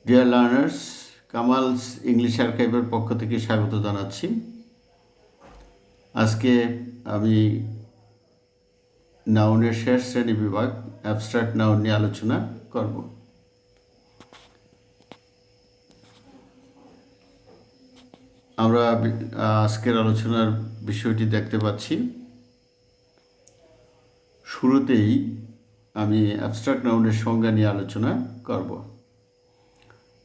Dear learners, Kamal's English আর্কাইভের পক্ষ থেকে স্বাগত জানাচ্ছি। আজকে আমি নাউনের শেষ শ্রেণী বিভাগ অ্যাবস্ট্রাক্ট নাউন নিয়ে আলোচনা করব। আমরা আজকের আলোচনার বিষয়টি দেখতে পাচ্ছি। শুরুতেই আমি অ্যাবস্ট্রাক্ট নাউনের সংজ্ঞা নিয়ে আলোচনা করব।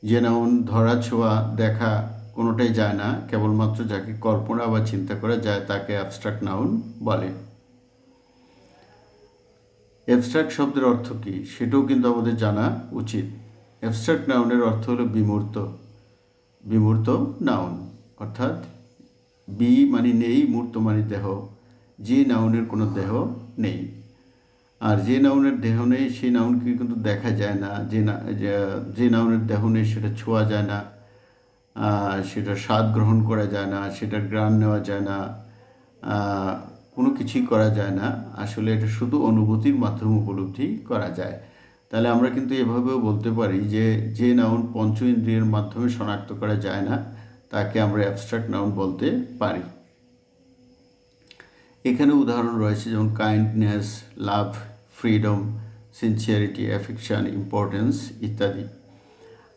যে নাউন ধরা, ছোঁয়া, দেখা কোনোটাই যায় না, কেবলমাত্র যাকে কল্পনা বা চিন্তা করা যায় তাকে অ্যাবস্ট্রাক্ট নাউন বলে। অ্যাবস্ট্রাক্ট শব্দের অর্থ কী সেটাও কিন্তু আমাদের জানা উচিত। অ্যাবস্ট্রাক্ট নাউনের অর্থ হলো বিমূর্ত নাউন, অর্থাৎ বি মানে নেই, মূর্ত মানে দেহ। যে নাউনের কোনো দেহ নেই, আর যে নাউনের দেহ নেই সেই নাউনকে কিন্তু দেখা যায় না। যে নাউনের দেহ নেই সেটা ছোঁয়া যায় না, সেটা স্বাদ গ্রহণ করা যায় না, সেটার ঘ্রাণ নেওয়া যায় না, কোনো কিছুই করা যায় না। আসলে এটা শুধু অনুভূতির মাধ্যমে উপলব্ধি করা যায়। তাহলে আমরা কিন্তু এভাবেও বলতে পারি যে যে নাউন পঞ্চ ইন্দ্রিয়ের মাধ্যমে শনাক্ত করা যায় না তাকে আমরা অ্যাবস্ট্রাক্ট নাউন বলতে পারি। এখানে উদাহরণ রয়েছে যেমন কাইন্ডনেস, লাভ, ফ্রিডম, সিনসিয়ারিটি, অ্যাফেকশন, ইম্পর্টেন্স ইত্যাদি।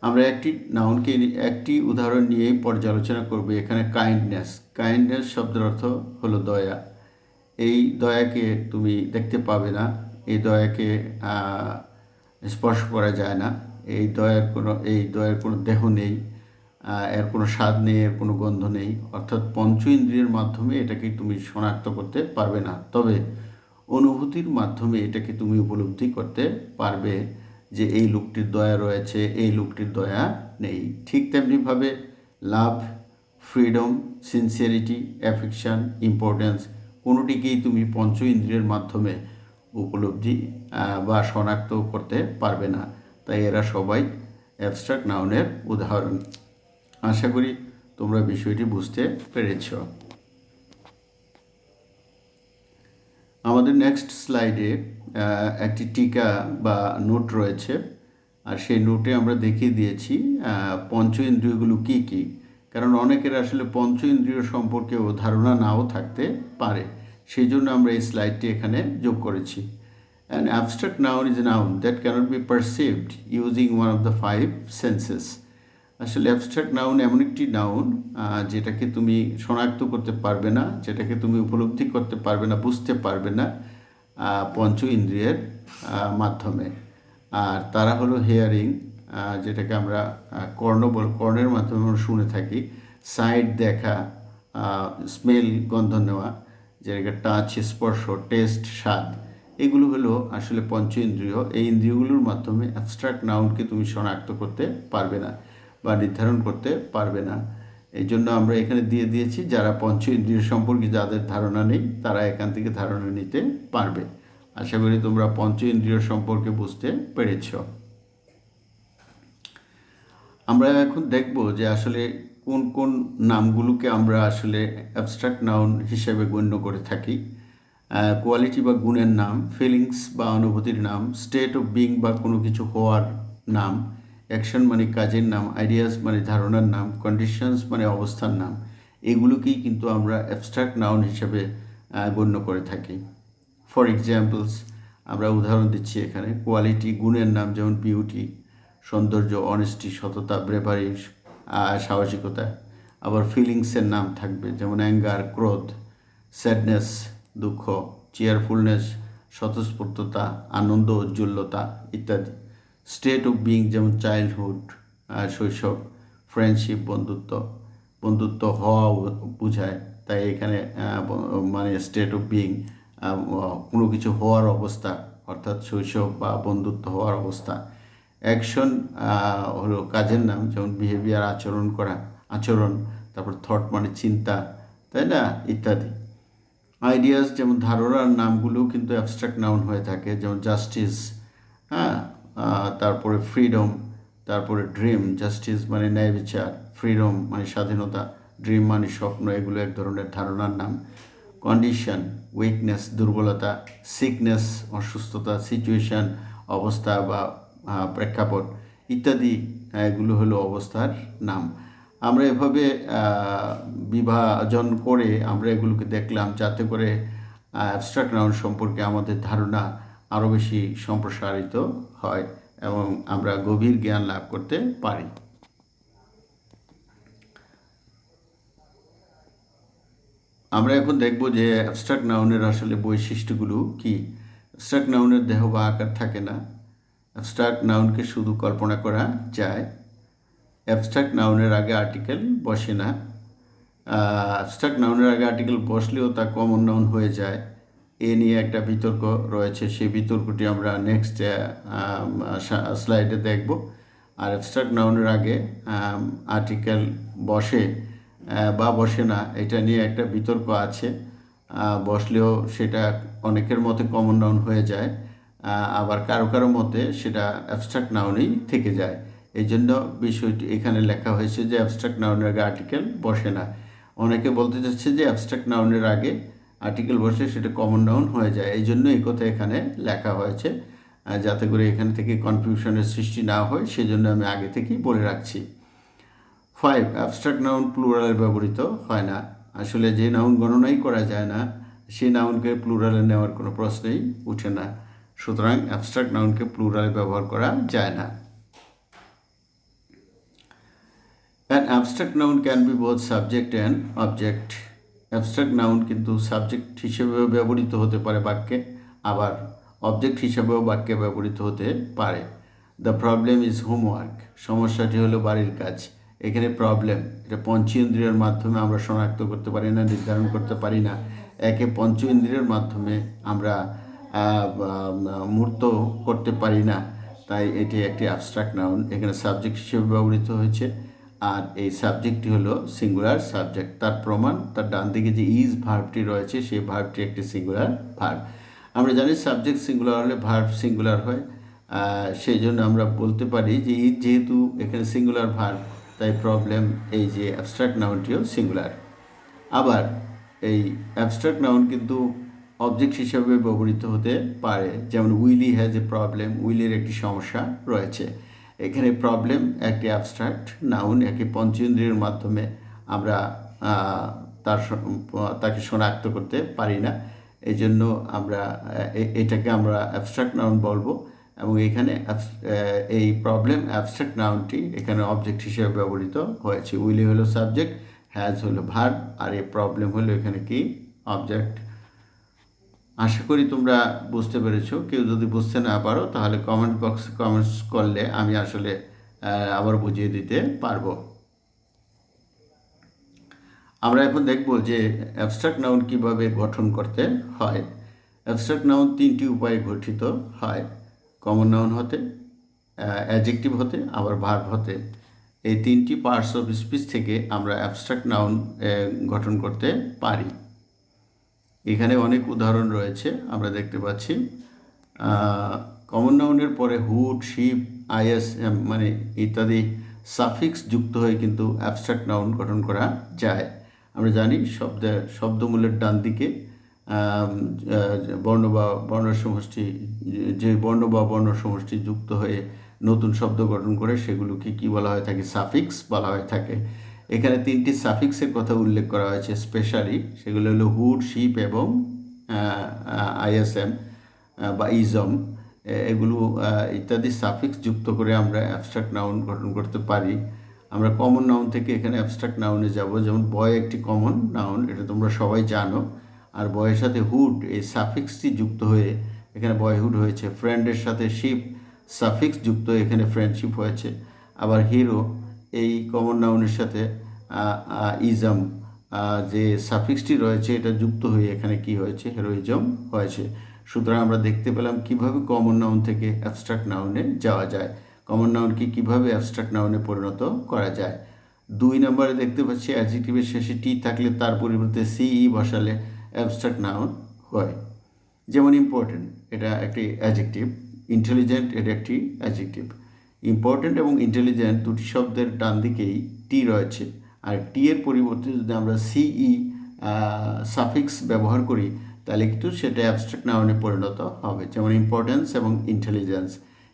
আমরা একটি উদাহরণ নিয়েই পর্যালোচনা করব। এখানে কাইন্ডনেস শব্দের অর্থ হলো দয়া। এই দয়াকে তুমি দেখতে পাবে না, এই দয়াকে স্পর্শ করা যায় না, এই দয়ার কোনো দেহ নেই, এর কোনো স্বাদ নেই, এর কোনো গন্ধ নেই। অর্থাৎ পঞ্চ ইন্দ্রিয়ের মাধ্যমে এটাকে তুমি শনাক্ত করতে পারবে না, তবে অনুভূতির মাধ্যমে এটাকে তুমি উপলব্ধি করতে পারবে যে এই লোকটির দয়া রয়েছে, এই লোকটির দয়া নেই। ঠিক তেমনিভাবে লাভ, ফ্রিডম, সিনসিয়ারিটি, অ্যাফেকশন, ইম্পর্টেন্স কোনোটিকেই তুমি পঞ্চ ইন্দ্রিয়ের মাধ্যমে উপলব্ধি বা শনাক্ত করতে পারবে না। তাই এরা সবাই অ্যাবস্ট্রাক্ট নাউনের উদাহরণ। আশা করি তোমরা বিষয়টি বুঝতে পেরেছ। আমাদের নেক্সট স্লাইডে একটি টিকা বা নোট রয়েছে, আর সেই নোটে আমরা দেখিয়ে দিয়েছি পঞ্চ ইন্দ্রিয়গুলো কী কী। কারণ অনেকের আসলে পঞ্চ ইন্দ্রিয় সম্পর্কেও ধারণা নাও থাকতে পারে, সেই জন্য আমরা এই স্লাইডটি এখানে যোগ করেছি। An abstract noun is a noun that cannot be perceived using one of the five senses. আসলে অ্যাবস্ট্রাক্ট নাউন এমন একটি নাউন যেটাকে তুমি শনাক্ত করতে পারবে না, যেটাকে তুমি উপলব্ধি করতে পারবে না, বুঝতে পারবে না পঞ্চ ইন্দ্রিয়ের মাধ্যমে। আর তারা হলো হিয়ারিং, যেটাকে আমরা কর্ণের মাধ্যমে আমরা শুনে থাকি, সাইট দেখা, স্মেল গন্ধ নেওয়া, যেটাকে টাচ স্পর্শ, টেস্ট স্বাদ, এগুলো হলো আসলে পঞ্চ ইন্দ্রিয়। এই ইন্দ্রিয়গুলোর মাধ্যমে অ্যাবস্ট্রাক্ট নাউনকে তুমি শনাক্ত করতে পারবে না বা নির্ধারণ করতে পারবে না। এই জন্য আমরা এখানে দিয়ে দিয়েছি যারা পঞ্চ ইন্দ্রিয় সম্পর্কে যাদের ধারণা নেই তারা এখান থেকে ধারণা নিতে পারবে। আশা করি তোমরা পঞ্চ ইন্দ্রিয় সম্পর্কে বুঝতে পেরেছ। আমরা এখন দেখব যে আসলে কোন কোন নামগুলোকে আমরা আসলে অ্যাবস্ট্রাক্ট নাউন হিসেবে গণ্য করে থাকি। কোয়ালিটি বা গুণের নাম, ফিলিংস বা অনুভূতির নাম, স্টেট অফ বিং বা কোনো কিছু হওয়ার নাম, অ্যাকশন মানে কাজের নাম, আইডিয়াস মানে ধারণার নাম, কন্ডিশনস মানে অবস্থার নাম, এগুলোকেই কিন্তু আমরা অ্যাবস্ট্রাক্ট নাউন হিসেবে গণ্য করে থাকি। ফর এক্সাম্পলস, আমরা উদাহরণ দিচ্ছি এখানে। কোয়ালিটি গুণের নাম, যেমন বিউটি, সৌন্দর্য, অনেস্টি, সততা, ব্রেভারি, সাহসিকতা। আবার ফিলিংসের নাম থাকবে, যেমন অ্যাঙ্গার, ক্রোধ, স্যাডনেস, দুঃখ, চেয়ারফুলনেস, স্বতঃস্ফূর্ততা, আনন্দ, উজ্জ্বলতা ইত্যাদি। স্টেট অফ বিং, যেমন চাইল্ডহুড, শৈশব, ফ্রেন্ডশিপ, বন্ধুত্ব হওয়া বোঝায়, তাই এখানে মানে স্টেট অফ বিং কোনো কিছু হওয়ার অবস্থা, অর্থাৎ শৈশব বা বন্ধুত্ব হওয়ার অবস্থা। অ্যাকশন হলো কাজের নাম, যেমন বিহেভিয়ার, আচরণ। তারপর থট মানে চিন্তা, তাই না, ইত্যাদি। আইডিয়াস, যেমন ধারণার নামগুলোও কিন্তু অ্যাবস্ট্রাক্ট নাউন হয়ে থাকে, যেমন জাস্টিস, হ্যাঁ, তারপরে ফ্রিডম, তারপরে ড্রিম। জাস্টিস মানে ন্যায় বিচার, ফ্রিডম মানে স্বাধীনতা, ড্রিম মানে স্বপ্ন, এগুলো এক ধরনের ধারণার নাম। কন্ডিশন, উইকনেস, দুর্বলতা, সিকনেস, অসুস্থতা, সিচুয়েশান, অবস্থা বা প্রেক্ষাপট ইত্যাদি, এগুলো হলো অবস্থার নাম। আমরা এভাবে বিভাজন করে আমরা এগুলোকে দেখলাম, যাতে করে অ্যাবস্ট্রাক্ট নাউন সম্পর্কে আমাদের ধারণা আরও বেশি সম্প্রসারিত হয় এবং আমরা গভীর জ্ঞান লাভ করতে পারি। আমরা এখন দেখব যে অ্যাবস্ট্রাক্ট নাউনের আসলে বৈশিষ্ট্যগুলো কি। অ্যাবস্ট্রাক্ট নাউনের দেহ বা আকার থাকে না। অ্যাবস্ট্রাক্ট নাউনকে শুধু কল্পনা করা যায়। অ্যাবস্ট্রাক্ট নাউনের আগে আর্টিকেল বসে না। অ্যাবস্ট্রাক্ট নাউনের আগে আর্টিকেল বসলেও তা কমন নাউন হয়ে যায়। এ নিয়ে একটা বিতর্ক রয়েছে, সেই বিতর্কটি আমরা নেক্সট স্লাইডে দেখব। আর অ্যাবস্ট্রাক্ট নাউনের আগে আর্টিকেল বসে বা বসে না, এটা নিয়ে একটা বিতর্ক আছে। বসলেও সেটা অনেকের মতে কমন নাউন হয়ে যায়, আবার কারো কারো মতে সেটা অ্যাবস্ট্রাক্ট নাউনই থেকে যায়। এই জন্য বিষয়টি এখানে লেখা হয়েছে যে অ্যাবস্ট্রাক্ট নাউনের আগে আর্টিকেল বসে না। অনেকে বলতে চাচ্ছে যে অ্যাবস্ট্রাক্ট নাউনের আগে আর্টিকেল বসে সেটা কমন নাউন হয়ে যায়। এই জন্য এই কথা এখানে লেখা হয়েছে, যাতে করে এখান থেকে কনফিউশনের সৃষ্টি না হয়, সেজন্য আমি আগে থেকেই বলে রাখছি। 5. অ্যাবস্ট্রাক্ট নাউন প্লুরালে ব্যবহৃত হয় না। আসলে যে নাউন গণনাই করা যায় না, সেই নাউনকে প্লুরালে নেওয়ার কোনো প্রশ্নই উঠে না। সুতরাং অ্যাবস্ট্রাক্ট নাউনকে প্লুরালে ব্যবহার করা যায় না। An abstract noun can be both subject and object. Abstract noun কিন্তু সাবজেক্ট হিসেবেও ব্যবহৃত হতে পারে বাক্যে, আবার অবজেক্ট হিসেবেও বাক্যে ব্যবহৃত হতে পারে। The problem is homework. সমস্যাটি হলো বাড়ির কাজ। এখানে প্রবলেম, এটা পঞ্চ ইন্দ্রিয়ের মাধ্যমে আমরা শনাক্ত করতে পারি না, নির্ধারণ করতে পারি না। একে পঞ্চ ইন্দ্রিয়ের মাধ্যমে আমরা মূর্ত করতে পারি না, তাই এটি একটি অ্যাবস্ট্রাক্ট নাউন। এখানে সাবজেক্ট হিসেবে ব্যবহৃত হয়েছে, আর এই সাবজেক্টটি হলো সিঙ্গুলার সাবজেক্ট। তার প্রমাণ, তার ডান দিকে যে ইজ ভার্বটি রয়েছে, সেই ভার্বটি একটি সিঙ্গুলার ভার্ব। আমরা জানি সাবজেক্ট সিঙ্গুলার হলে ভার্ব সিঙ্গুলার হয়, সেই জন্য আমরা বলতে পারি যে ইজ যেহেতু এখানে সিঙ্গুলার ভার্ব, তাই প্রবলেম, এই যে অ্যাবস্ট্রাক্ট নাউনটিও সিঙ্গুলার। আবার এই অ্যাবস্ট্রাক্ট নাউন কিন্তু অবজেক্ট হিসাবে ব্যবহৃত হতে পারে, যেমন উইলি হ্যাজ এ প্রবলেম, উইলির একটি সমস্যা রয়েছে। এখানে প্রবলেম একটি অ্যাবস্ট্রাক্ট নাউন, একে পঞ্চেন্দ্রিয়ের মাধ্যমে আমরা তাকে শনাক্ত করতে পারি না, এই জন্য আমরা এটাকে আমরা অ্যাবস্ট্রাক্ট নাউন বলবো। এবং এখানে এই প্রবলেম অ্যাবস্ট্রাক্ট নাউনটি এখানে অবজেক্ট হিসেবে ব্যবহৃত হয়েছে। উইলি হলো সাবজেক্ট, হ্যাজ হলো ভার্ব, আর এই প্রবলেম হলো এখানে কি অবজেক্ট। আশা করি তোমরা বুঝতে পেরেছো। কেউ যদি বুঝতে না পারো তাহলে কমেন্ট বক্সে কমেন্টস করলে আমি আসলে আবার বুঝিয়ে দিতে পারবো। আমরা এখন দেখব যে অ্যাবস্ট্রাক্ট নাউন কিভাবে গঠন করতে হয়। অ্যাবস্ট্রাক্ট নাউন তিনটি উপায়ে গঠিত হয়: কমন নাউন হতে, অ্যাডজেক্টিভ হতে, আবার ভার্ব হতে। এই তিনটি পার্টস অফ স্পিচ থেকে আমরা অ্যাবস্ট্রাক্ট নাউন গঠন করতে পারি। এখানে অনেক উদাহরণ রয়েছে, আমরা দেখতে পাচ্ছি। কমন নাউনের পরে হুড, শিপ, আইএসএম মানে ইত্যাদি সাফিক্স যুক্ত হয়ে কিন্তু অ্যাবস্ট্রাক্ট নাউন গঠন করা যায়। আমরা জানি শব্দমূলের ডান দিকে বর্ণ বা বর্ণসমষ্টি, যে বর্ণ বা বর্ণসমষ্টি যুক্ত হয়ে নতুন শব্দ গঠন করে সেগুলোকে কী বলা হয়ে থাকে? সাফিক্স বলা হয়ে থাকে। এখানে তিনটি সাফিক্সের কথা উল্লেখ করা হয়েছে স্পেশালি, সেগুলো হলো হুড, শিপ এবং আইএসএম বা ইজম। এগুলো ইত্যাদি সাফিক্স যুক্ত করে আমরা অ্যাবস্ট্রাক্ট নাউন গঠন করতে পারি। আমরা কমন নাউন থেকে এখানে অ্যাবস্ট্রাক্ট নাউনে যাব, যেমন বয় একটি কমন নাউন, এটা তোমরা সবাই জানো। আর বয়ের সাথে হুড, এই সাফিক্সটি যুক্ত হয়ে এখানে বয়হুড হয়েছে। ফ্রেন্ডের সাথে শিপ সাফিক্স যুক্ত হয়ে এখানে ফ্রেন্ডশিপ হয়েছে। আবার হিরো, এই কমন নাউনের সাথে ইজম, যে সাফিক্সটি রয়েছে এটা যুক্ত হয়ে এখানে কি হয়েছে? হেরোইজম হয়েছে। সুতরাং আমরা দেখতে পেলাম কিভাবে কমন নাউন থেকে অ্যাবস্ট্রাক্ট নাউনে যাওয়া যায়, কমন নাউনকে কিভাবে অ্যাবস্ট্রাক্ট নাউনে পরিণত করা যায়। 2 নম্বরে দেখতে পাচ্ছি অ্যাডজেক্টিভের শেষে টি থাকলে তার পরিবর্তে সিই বসালে অ্যাবস্ট্রাক্ট নাউন হয়। যেমন ইম্পর্টেন্ট, এটা একটি অ্যাডজেক্টিভ। ইন্টেলিজেন্ট, এটা একটি অ্যাডজেক্টিভ। ইম্পর্টেন্ট এবং ইন্টেলিজেন্ট দুটি শব্দের ডান দিকেই টি রয়েছে, আর টি এর পরিবর্তে যদি আমরা সিই সাফিক্স ব্যবহার করি তাহলে কিন্তু সেটা অ্যাবস্ট্রাক্ট নাউনে পরিণত হবে। যেমন ইম্পর্টেন্স এবং ইন্টেলিজেন্স,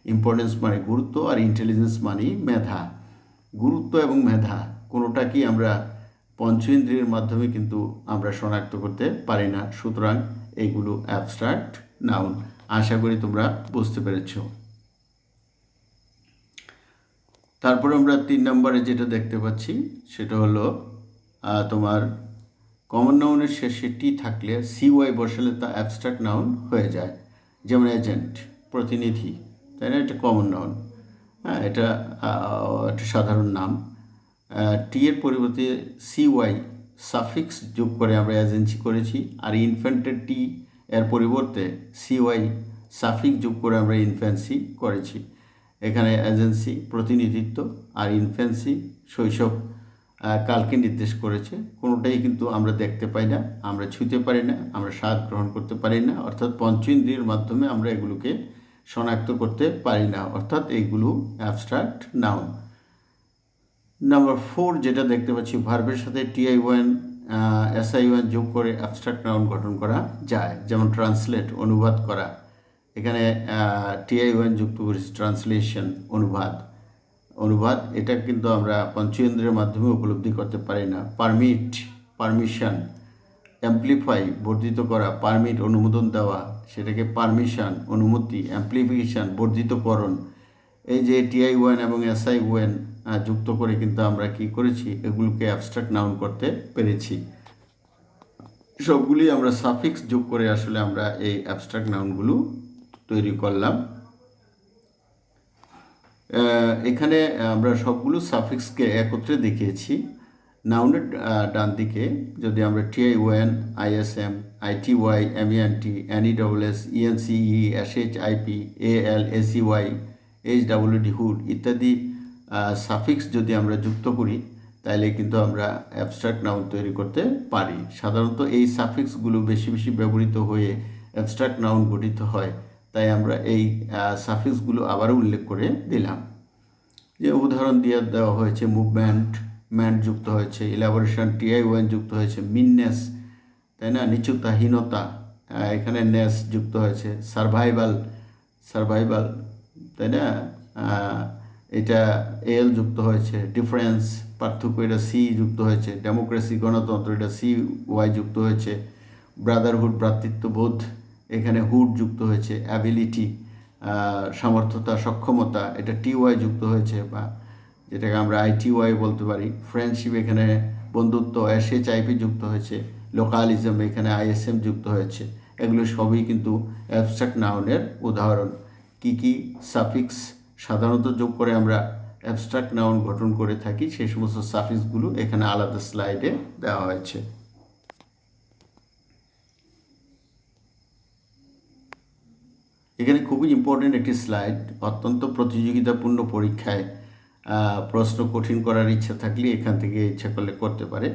ইম্পর্টেন্স মানে গুরুত্ব, আর ইন্টেলিজেন্স মানে মেধা। গুরুত্ব এবং মেধা কোনোটাকেই আমরা পঞ্চ ইন্দ্রিয়ের মাধ্যমে কিন্তু আমরা শনাক্ত করতে পারি না, সুতরাং এগুলো অ্যাবস্ট্রাক্ট নাউন। আশা করি তোমরা বুঝতে পেরেছ। তারপরে আমরা 3 নম্বরে যেটা দেখতে পাচ্ছি সেটা হলো তোমার কমন নাউনের শেষে টি থাকলে সিওয়াই বসালে তা অ্যাবস্ট্রাক্ট নাউন হয়ে যায়। যেমন এজেন্ট, প্রতিনিধি, তাই না? এটা কমন নাউন, হ্যাঁ, এটা একটা সাধারণ নাম। টি এর পরিবর্তে সিওয়াই সাফিক্স যোগ করে আমরা এজেন্সি করেছি, আর ইনফ্যান্টের টি এর পরিবর্তে সিওয়াই সাফিক্স যোগ করে আমরা ইনফ্যান্সি করেছি। এখানে এজেন্সি প্রতিনিধিত্ব আর ইনফ্যান্সি শৈশব কালকে নির্দেশ করেছে। কোনোটাই কিন্তু আমরা দেখতে পাই না, আমরা ছুঁতে পারি না, আমরা স্বাদ গ্রহণ করতে পারি না, অর্থাৎ পঞ্চ ইন্দ্রিয়ের মাধ্যমে আমরা এগুলোকে শনাক্ত করতে পারি না, অর্থাৎ এইগুলো অ্যাবস্ট্রাক্ট নাউন। নাম্বার 4 যেটা দেখতে পাচ্ছি, ভার্বের সাথে টিআই1 এসআই1 যোগ করে অ্যাবস্ট্রাক্ট নাউন গঠন করা যায়। যেমন ট্রান্সলেট, অনুবাদ করা, এখানে টিআই1 যুক্ত করেছি, ট্রান্সলেশন, অনুবাদ, এটা কিন্তু আমরা পঞ্চেন্দ্রের মাধ্যমে উপলব্ধি করতে পারি না। পারমিট, পারমিশন, অ্যাম্প্লিফাই, বর্ধিত করা, পারমিট, অনুমোদন দেওয়া, সেটাকে পারমিশন, অনুমতি, অ্যাম্প্লিফিকেশান, বর্ধিতকরণ। এই যে টিআই1 এবং এসআই1 যুক্ত করে কিন্তু আমরা কি করেছি, এগুলোকে অ্যাবস্ট্রাক্ট নাউন করতে পেরেছি। সবগুলি আমরা সাফিক্স যোগ করে আসলে আমরা এই অ্যাবস্ট্রাক্ট নাউনগুলো তৈরি করলাম। এখানে আমরা সবগুলো সাফিক্সকে একত্রে দেখিয়েছি। নাউনের ডান দিকে যদি আমরা টিআই1, আইএসএম, আইটিওয়াই, এমইএনটি, এনইডব্লিউএস, ইএনসিই, এসএইচআইপি, এএল, এসিওয়াই, এইচডব্লিউডি, হুড ইত্যাদি সাফিক্স যদি আমরা যুক্ত করি তাহলে কিন্তু আমরা অ্যাবস্ট্রাক্ট নাউন তৈরি করতে পারি। সাধারণত এই সাফিক্সগুলো বেশি বেশি ব্যবহৃত হয়ে অ্যাবস্ট্রাক্ট নাউন গঠিত হয়, তাই আমরা এই সাফিক্সগুলো আবারও উল্লেখ করে দিলাম। যে উদাহরণ দিয়ে দেওয়া হয়েছে, মুভমেন্ট, ম্যান্ট যুক্ত হয়েছে, ইলাবোরেশন, টিআই1 যুক্ত হয়েছে, মিননেস, তাই না, নিচুতাহীনতা, এখানে নেস যুক্ত হয়েছে, সার্ভাইভাল, তাই না, এটা এল যুক্ত হয়েছে, ডিফারেন্স, পার্থক্য, এটা সি যুক্ত হয়েছে, ডেমোক্রেসি, গণতন্ত্র, এটা সি ওয়াই যুক্ত হয়েছে, ব্রাদারহুড, ভ্রাতৃত্ববোধ, এখানে হুড যুক্ত হয়েছে, অ্যাবিলিটি, সামর্থ্যতা, সক্ষমতা, এটা টিওয়াই যুক্ত হয়েছে, বা যেটাকে আমরা আইটিওয়াই বলতে পারি। ফ্রেন্ডশিপ, এখানে বন্ধুত্ব, এসএইচআইপি যুক্ত হয়েছে, লোকালিজম, এখানে আইএসএম যুক্ত হয়েছে। এগুলো সবই কিন্তু অ্যাবস্ট্রাক্ট নাউনের উদাহরণ। কি কি সাফিক্স সাধারণত যোগ করে আমরা অ্যাবস্ট্রাক্ট নাউন গঠন করে থাকি সেই সমস্ত সাফিক্সগুলো এখানে আলাদা স্লাইডে দেওয়া হয়েছে। এখানে খুবই ইম্পর্টেন্ট একটি স্লাইড, অত্যন্ত প্রতিযোগিতাপূর্ণ পরীক্ষায় প্রশ্ন কঠিন করার ইচ্ছা থাকলে এখান থেকে ইচ্ছা করলে করতে পারে।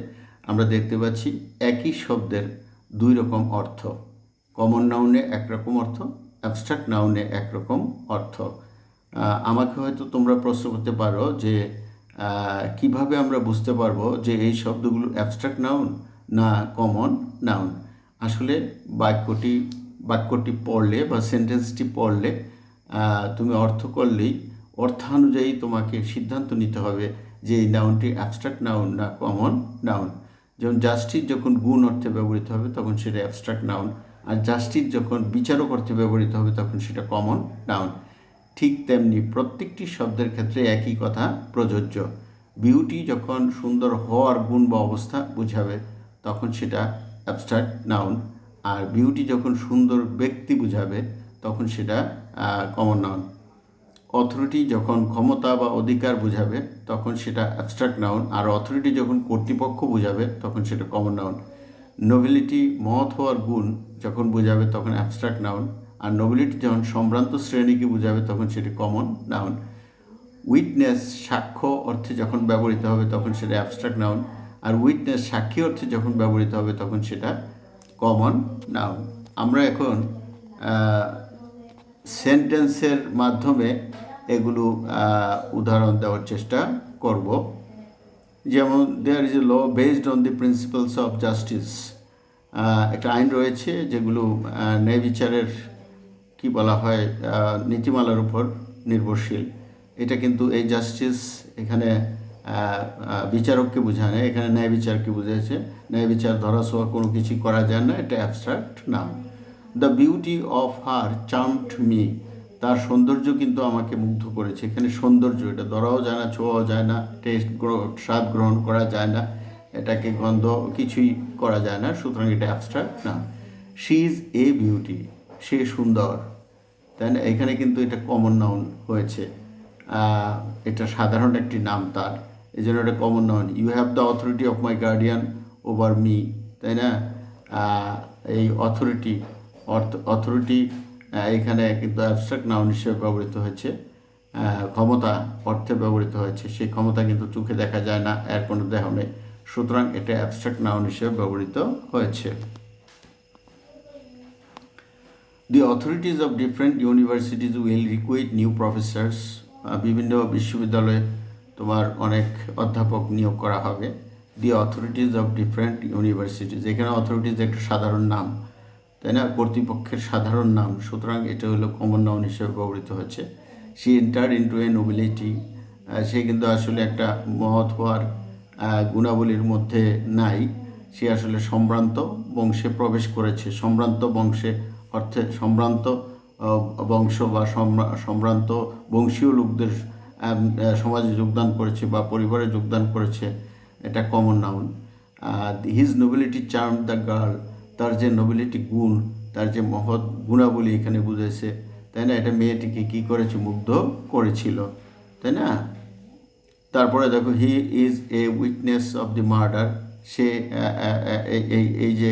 আমরা দেখতে পাচ্ছি একই শব্দের 2 রকম অর্থ, কমন নাউনে একরকম অর্থ, অ্যাবস্ট্রাক্ট নাউনে একরকম অর্থ। আমাকে হয়তো তোমরা প্রশ্ন করতে পারো যে কিভাবে আমরা বুঝতে পারবো যে এই শব্দগুলো অ্যাবস্ট্রাক্ট নাউন না কমন নাউন। আসলে বাক্যটি পড়লে বা সেন্টেন্সটি পড়লে তুমি অর্থ করলেই অর্থানুযায়ী তোমাকে সিদ্ধান্ত নিতে হবে যে এই নাউনটি অ্যাবস্ট্রাক্ট নাউন না কমন নাউন। যেমন জাস্টিস যখন গুণ অর্থে ব্যবহৃত হবে তখন সেটা অ্যাবস্ট্রাক্ট নাউন, আর জাস্টিস যখন বিচারক অর্থে ব্যবহৃত হবে তখন সেটা কমন নাউন। ঠিক তেমনি প্রত্যেকটি শব্দের ক্ষেত্রে একই কথা প্রযোজ্য। বিউটি যখন সুন্দর হওয়ার গুণ বা অবস্থা বোঝাবে তখন সেটা অ্যাবস্ট্রাক্ট নাউন, আর বিউটি যখন সুন্দর ব্যক্তি বোঝাবে তখন সেটা কমন নাউন। অথরিটি যখন ক্ষমতা বা অধিকার বোঝাবে তখন সেটা অ্যাবস্ট্রাক্ট নাউন, আর অথরিটি যখন কর্তৃপক্ষ বোঝাবে তখন সেটা কমন নাউন। নোবেলিটি মহৎ হওয়ার গুণ যখন বোঝাবে তখন অ্যাবস্ট্রাক্ট নাউন, আর নোবেলিটি যখন সম্ভ্রান্ত শ্রেণীকে বোঝাবে তখন সেটা কমন নাউন। উইটনেস সাক্ষ্য অর্থে যখন ব্যবহৃত হবে তখন সেটা অ্যাবস্ট্রাক্ট নাউন, আর উইটনেস সাক্ষী অর্থে যখন ব্যবহৃত হবে তখন সেটা কমন নাউন। আমরা এখন সেন্টেন্সের মাধ্যমে এগুলো উদাহরণ দেওয়ার চেষ্টা করব। যেমন there is a law based on the principles of justice, একটা আইন রয়েছে যেগুলো ন্যায় বিচারের কি বলা হয় নীতিমালার উপর নির্ভরশীল। এটা কিন্তু এই জাস্টিস এখানে বিচারককে বোঝায় না, এখানে ন্যায় বিচারকে বুঝিয়েছে। ন্যায় বিচার ধরাছোঁয়া কোনো কিছু করা যায় না, এটা abstract noun. The beauty of her charmed me, তার সৌন্দর্য কিন্তু আমাকে মুগ্ধ করেছে। এখানে সৌন্দর্য, এটা ধরাও যায় না, ছোঁয়াও যায় না, স্বাদ গ্রহণ করা যায় না, এটাকে গন্ধ কিছুই করা যায় না, সুতরাং এটা অ্যাবস্ট্রাক্ট না। শি ইজ এ বিউটি, সে সুন্দর, তাই না? এখানে কিন্তু এটা কমন নাউন হয়েছে, এটা সাধারণ একটি নাম তার, এই জন্য এটা common noun. You have the authority of my guardian over me, তাই না? এই অথরিটি এখানে কিন্তু অ্যাবস্ট্রাক্ট নাউন হিসেবে ব্যবহৃত হয়েছে। ক্ষমতা অর্থে ব্যবহৃত হয়েছে, সেই ক্ষমতা কিন্তু চোখে দেখা যায় না, এর কোনো দেহ নেই, সুতরাং এটা অ্যাবস্ট্রাক্ট নাউন হিসেবে ব্যবহৃত হয়েছে। The authorities of different universities will recruit new professors. বিভিন্ন বিশ্ববিদ্যালয়ে তোমার অনেক অধ্যাপক নিয়োগ করা হবে। দি অথরিটিজ অফ ডিফারেন্ট ইউনিভার্সিটিজ, এখানে অথরিটিজ একটা সাধারণ নাম, তাই না? কর্তৃপক্ষের সাধারণ নাম, সুতরাং এটা হলো কমন নাউন হিসেবে ব্যবহৃত হচ্ছে। সি এন্টার ইন্টু এ নোবিলিটি, সে কিন্তু আসলে একটা মহৎ হওয়ার গুণাবলীর মধ্যে নাই, সে আসলে সম্ভ্রান্ত বংশে প্রবেশ করেছে। সম্ভ্রান্ত বংশে অর্থে সম্ভ্রান্ত বংশ বা সম্ভ্রান্ত বংশীয় লোকদের সমাজে যোগদান করেছে বা পরিবারে যোগদান করেছে, এটা common noun. His nobility charm the girl, তার যে নোবিলিটি গুণ, তার যে মহৎ গুণাবলী এখানে বুঝেছে, তাই না? এটা মেয়েটিকে কী করেছে? মুগ্ধ করেছিল, তাই না? তারপরে দেখো, he is a witness of the murder, সে এই যে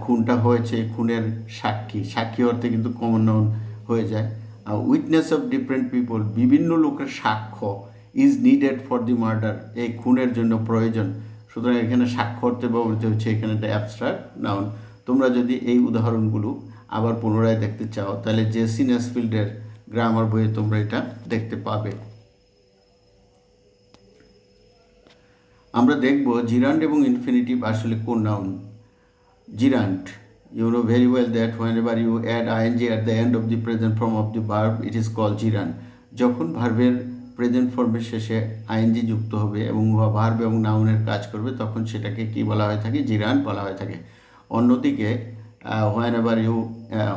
খুনটা হয়েছে, খুনের সাক্ষী, সাক্ষী অর্থে কিন্তু কমন নাউন হয়ে যায়। উইটনেস অফ ডিফারেন্ট পিপল, বিভিন্ন লোকের সাক্ষ্য, is needed for the murder, এই খুনের জন্য প্রয়োজন, সুতরাং এখানে সাক্ষ্য অর্থে ব্যবহৃত হচ্ছে, এখানে একটা অ্যাবস্ট্রাক্ট নাউন। তোমরা যদি এই উদাহরণগুলো আবার পুনরায় দেখতে চাও, তাহলে জেসি নেসফিল্ডের গ্রামার বইয়ে তোমরা এটা দেখতে পাবে। আমরা দেখব জিরান্ড এবং ইনফিনিটিভ আসলে কোন noun. জিরান্ড, you know very well that whenever you add ing at the end of the present form of the verb, it is called gerund. যখন ভার্বের প্রেজেন্ট ফর্মের শেষে আইএনজি যুক্ত হবে এবং ভার্ব এবং নাউনের কাজ করবে, তখন সেটাকে কি বলা হয়ে থাকে? জিরান্ড বলা হয়ে থাকে। অন্যদিকে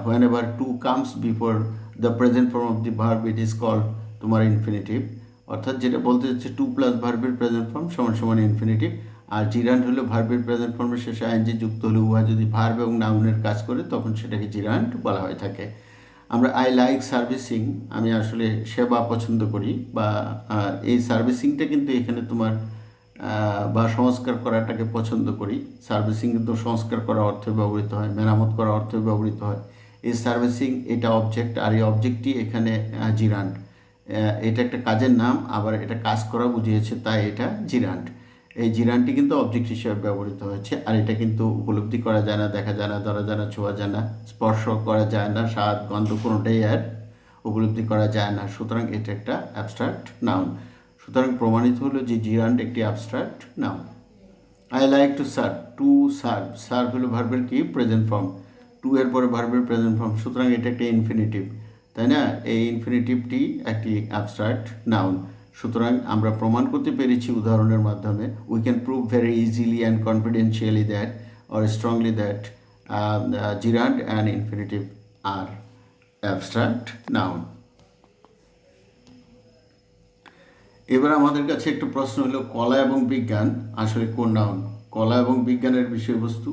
whenever to comes before the present form of the verb, it is called তোমার ইনফিনিটিভ। অর্থাৎ যেটা বলতে যাচ্ছে, টু প্লাস ভার্বের প্রেজেন্ট ফর্ম সমান সমান ইনফিনিটিভ। আর জিরান্ড হলো ভার্বের প্রেজেন্ট ফর্মের শেষে আইএনজি যুক্ত হলে উহা যদি ভার্ব এবং নাউনের কাজ করে, তখন সেটাকে জিরান্ড বলা হয়ে থাকে। আমরা আই লাইক সার্ভিসিং, আমি আসলে সেবা পছন্দ করি, বা এই সার্ভিসিংটা কিন্তু এখানে তোমার বা সংস্কার করাটাকে পছন্দ করি। সার্ভিসিং কিন্তু সংস্কার করা অর্থে ব্যবহৃত হয়, মেরামত করা অর্থে ব্যবহৃত হয়। এই সার্ভিসিং এটা অবজেক্ট, আর এই অবজেক্টটি এখানে জিরান্ড। এটা একটা কাজের নাম, আবার এটা কাজ করা বুঝিয়েছে, তাই এটা জিরান্ড। এই জিরান্ডটি কিন্তু অবজেক্ট হিসেবে ব্যবহৃত হয়েছে, আর এটা কিন্তু উপলব্ধি করা যায় না, দেখা যায় না, ধরা যায় না, ছোঁয়া যায় না, স্পর্শ করা যায় না, স্বাদ গন্ধ কোনোটাই আর উপলব্ধি করা যায় না, সুতরাং এটা একটা অ্যাবস্ট্রাক্ট নাউন। সুতরাং প্রমাণিত হলো যে জিরান্ড একটি abstract noun. I like to serve, to serve, serve হলো ভার্বের কি? Present form. টু এর পরে ভার্বের প্রেজেন্ট ফর্ম, সুতরাং এটা একটা ইনফিনিটিভ, তাই না? এই ইনফিনিটিভটি একটি অ্যাবস্ট্রাক্ট নাউন। সুতরাং আমরা প্রমাণ করতে পেরেছি উদাহরণের মাধ্যমে, we can prove very easily and confidentially that or strongly that gerund and infinitive are abstract noun. এবার আমাদের কাছে একটা প্রশ্ন হলো, কলা এবং বিজ্ঞান আসলে কোন নাউন? কলা এবং বিজ্ঞানের বিষয়বস্তু,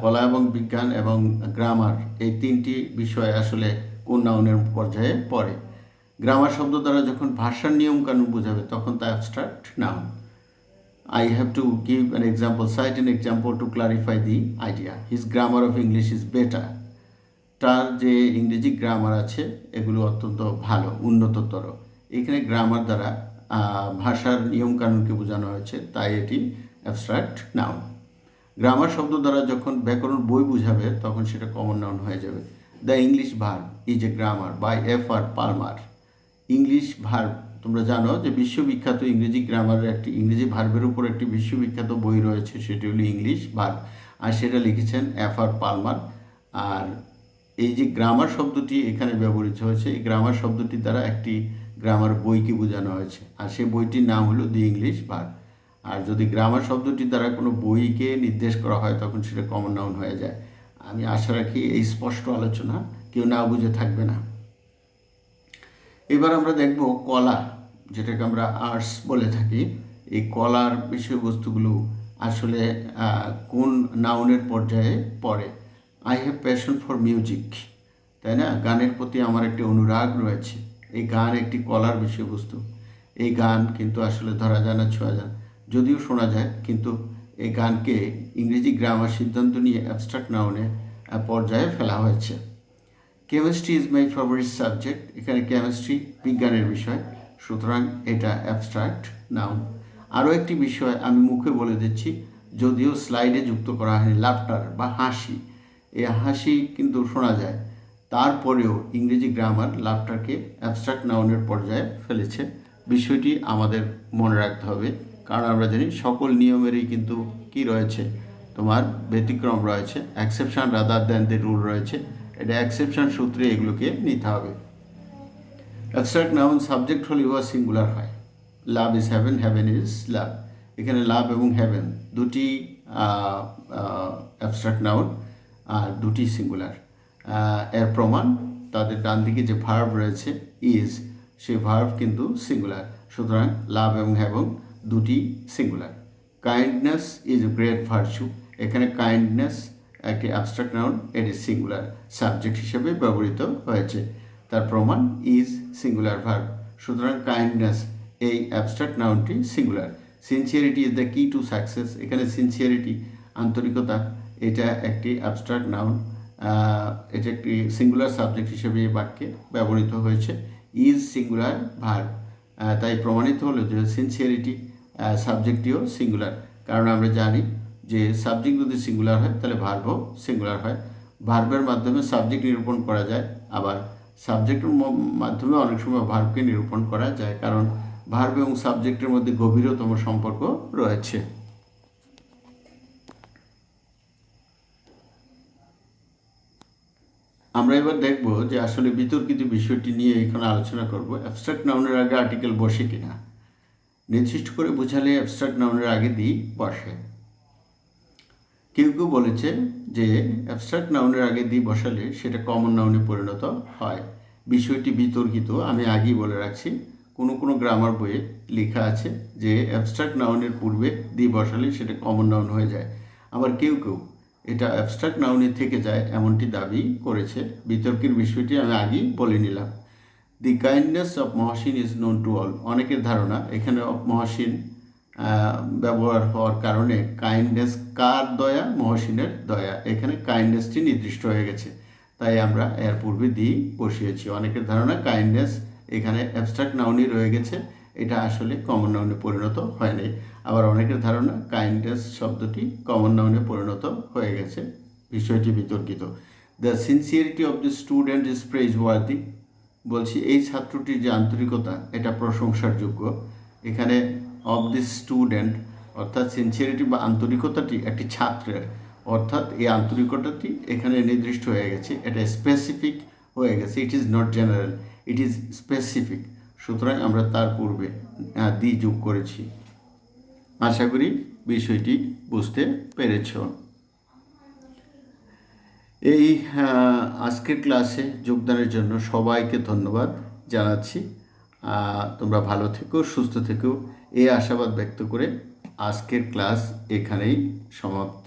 কলা এবং বিজ্ঞান এবং গ্রামার, এই তিনটি বিষয় আসলে কোন নাউনের পর্যায়ে পড়ে? গ্রামার শব্দ দ্বারা যখন ভাষার নিয়ম কানুন বোঝাবে, তখন তা abstract noun. I have to give an example, cite an example to clarify the idea. His grammar of English is better. তার যে ইংরেজি গ্রামার আছে এগুলো অত্যন্ত ভালো, উন্নততর। এখানে গ্রামার দ্বারা ভাষার নিয়ম কানুনকে বোঝানো হয়েছে, তাই এটি অ্যাবস্ট্রাক্ট নাউন। গ্রামার শব্দ দ্বারা যখন ব্যাকরণ বই বোঝাবে, তখন সেটা কমন নাউন হয়ে যাবে। The English verb is a grammar by F R. Palmer. English verb, তোমরা জানো যে বিশ্ববিখ্যাত ইংরেজি গ্রামারের একটি, ইংরেজি ভার্বের উপর একটি বিশ্ববিখ্যাত বই রয়েছে, সেটি হলো ইংলিশ ভার্ব, আর সেটা লিখেছেন এফ.আর. পালমার। আর এই যে গ্রামার শব্দটি এখানে ব্যবহৃত হয়েছে, এই গ্রামার শব্দটি দ্বারা একটি গ্রামার বইকে বোঝানো হয়েছে, আর সেই বইটির নাম হলো দি ইংলিশ ভার্ব। আর যদি গ্রামার শব্দটির দ্বারা কোনো বইকে নির্দেশ করা হয় তখন সেটা কমন নাউন হয়ে যায়। আমি আশা রাখি এই স্পষ্ট আলোচনা কেউ না বুঝে থাকবে না। এবার আমরা দেখব কলা, যেটাকে আমরা আর্টস বলে থাকি। এই কলার বিষয়বস্তুগুলো আসলে কোন নাউনের পর্যায়ে পড়ে। I have passion for music, তাই না? গানের প্রতি আমার একটি অনুরাগ রয়েছে। এই গান একটি কলার বিষয়বস্তু। এই গান কিন্তু আসলে ধরা যায় না, ছোঁয়া যায়, যদিও শোনা যায়, কিন্তু এই গানকে ইংরেজি গ্রামার সিদ্ধান্ত নিয়ে অ্যাবস্ট্রাক্ট নাউনে পর্যায়ে ফেলা হয়েছে। Chemistry is my favourite subject, এখানে কেমিস্ট্রি বিজ্ঞানের বিষয়, সুতরাং এটা অ্যাবস্ট্রাক্ট নাউন। আরও একটি বিষয় আমি মুখে বলে দিচ্ছি, যদিও স্লাইডে যুক্ত করা হয়নি, লাফটার বা হাসি। এই হাসি কিন্তু শোনা যায়, তারপরেও ইংরেজি গ্রামার লাফটারকে অ্যাবস্ট্রাক্ট নাউনের পর্যায়ে ফেলেছে। বিষয়টি আমাদের মনে রাখতে হবে, কারণ আমরা জানি সকল নিয়মেরই কিন্তু কি রয়েছে, তোমার ব্যতিক্রম রয়েছে, exception rather than the rule রয়েছে। এটা এক্সেপশন সূত্রে এগুলোকে নিতে হবে। অ্যাবস্ট্রাক্ট নাউন সাবজেক্ট হলে উহা সিঙ্গুলার হয়। Love is heaven, heaven is love. এখানে লাভ এবং হ্যাভেন দুটি অ্যাবস্ট্রাক্ট নাউন আর দুটি সিঙ্গুলার। এর প্রমাণ তাদের ডান দিকে যে ভার্ব রয়েছে ইজ, সেই ভার্ব কিন্তু সিঙ্গুলার, সুতরাং লাভ এবং হ্যাভেন দুটি singular. Kindness is a great virtue, এখানে কাইন্ডনেস একটি অ্যাবস্ট্রাক্ট নাউন, এটি সিঙ্গুলার সাবজেক্ট হিসেবে ব্যবহৃত হয়েছে, তার প্রমাণ ইজ সিঙ্গুলার ভার্ব, সুতরাং কাইন্ডনেস এই অ্যাবস্ট্রাক্ট নাউনটি singular. Sincerity is the key to success, এখানে সিনসিয়ারিটি আন্তরিকতা, এটা একটি অ্যাবস্ট্রাক্ট নাউন, এটা একটি সিঙ্গুলার সাবজেক্ট হিসেবে এই বাক্যে ব্যবহৃত হয়েছে। ইজ সিঙ্গুলার ভার্ব, তাই প্রমাণিত হলো যে সিনসিয়ারিটি সাবজেক্টটিও সিঙ্গুলার, কারণ আমরা জানি যে সাবজেক্ট যদি সিঙ্গুলার হয় তাহলে ভার্বও সিঙ্গুলার হয়। ভার্বের মাধ্যমে সাবজেক্ট নিরূপণ করা যায়, আবার সাবজেক্টের মাধ্যমে অনেক সময় ভার্বকে নিরূপণ করা যায়, কারণ ভার্ব এবং সাবজেক্টের মধ্যে গভীরতম সম্পর্ক রয়েছে। আমরা এবার দেখব যে আসলে বিতর্কিত বিষয়টি নিয়ে এখানে আলোচনা করব, অ্যাবস্ট্রাক্ট নাউনের আগে আর্টিকেল বসে কিনা। নির্দিষ্ট করে বোঝালে অ্যাবস্ট্রাক্ট নাউনের আগে দি বসে। কেউ কেউ বলেছে যে অ্যাবস্ট্রাক্ট নাউনের আগে দি বসালে সেটা কমন নাউনে পরিণত হয়। বিষয়টি বিতর্কিত, আমি আগেই বলে রাখছি। কোনো কোনো গ্রামার বইয়ে লেখা আছে যে অ্যাবস্ট্রাক্ট নাউনের পূর্বে দি বসালে সেটা কমন নাউন হয়ে যায়, আবার কেউ কেউ এটা অ্যাবস্ট্রাক্ট নাউনে থেকে যায় এমনটি দাবি করেছে। বিতর্কের বিষয়টি আমি আগেই বলে নিলাম। The kindness of Mohsin is known to all, অনেকের ধারণা এখানে অফ মহসিন ব্যবহার হওয়ার কারণে কাইন্ডনেস কার দয়া, মহসিনের দয়া, এখানে কাইন্ডনেসটি নির্দিষ্ট হয়ে গেছে, তাই আমরা এর পূর্বে দি বসিয়েছি। অনেকের ধারণা কাইন্ডনেস এখানে অ্যাবস্ট্রাক্ট নাউনই রয়ে গেছে, এটা আসলে কমন নাউনে পরিণত হয়নি। আবার অনেকের ধারণা কাইন্ডনেস শব্দটি কমন নাউনে পরিণত হয়ে গেছে, বিষয়টি বিতর্কিত। The sincerity of the student is praiseworthy, বলছি এই ছাত্রটির যে আন্তরিকতা এটা প্রশংসার যোগ্য। এখানে অফ দি স্টুডেন্ট অর্থাৎ সিনসিয়ারিটি বা আন্তরিকতাটি একটি ছাত্রের, অর্থাৎ এই আন্তরিকতাটি এখানে নির্দিষ্ট হয়ে গেছে, এটা স্পেসিফিক হয়ে গেছে। It is not general, it is specific, সুতরাং আমরা তার পূর্বে দি যোগ করেছি। আশা করি বিষয়টি বুঝতে পেরেছ। এই আজকের ক্লাসে যোগদানের জন্য সবাইকে ধন্যবাদ জানাচ্ছি। তোমরা ভালো থেকো, সুস্থ থেকো, এই আশাবাদ ব্যক্ত করে আজকের ক্লাস এখানেই সমাপ্ত।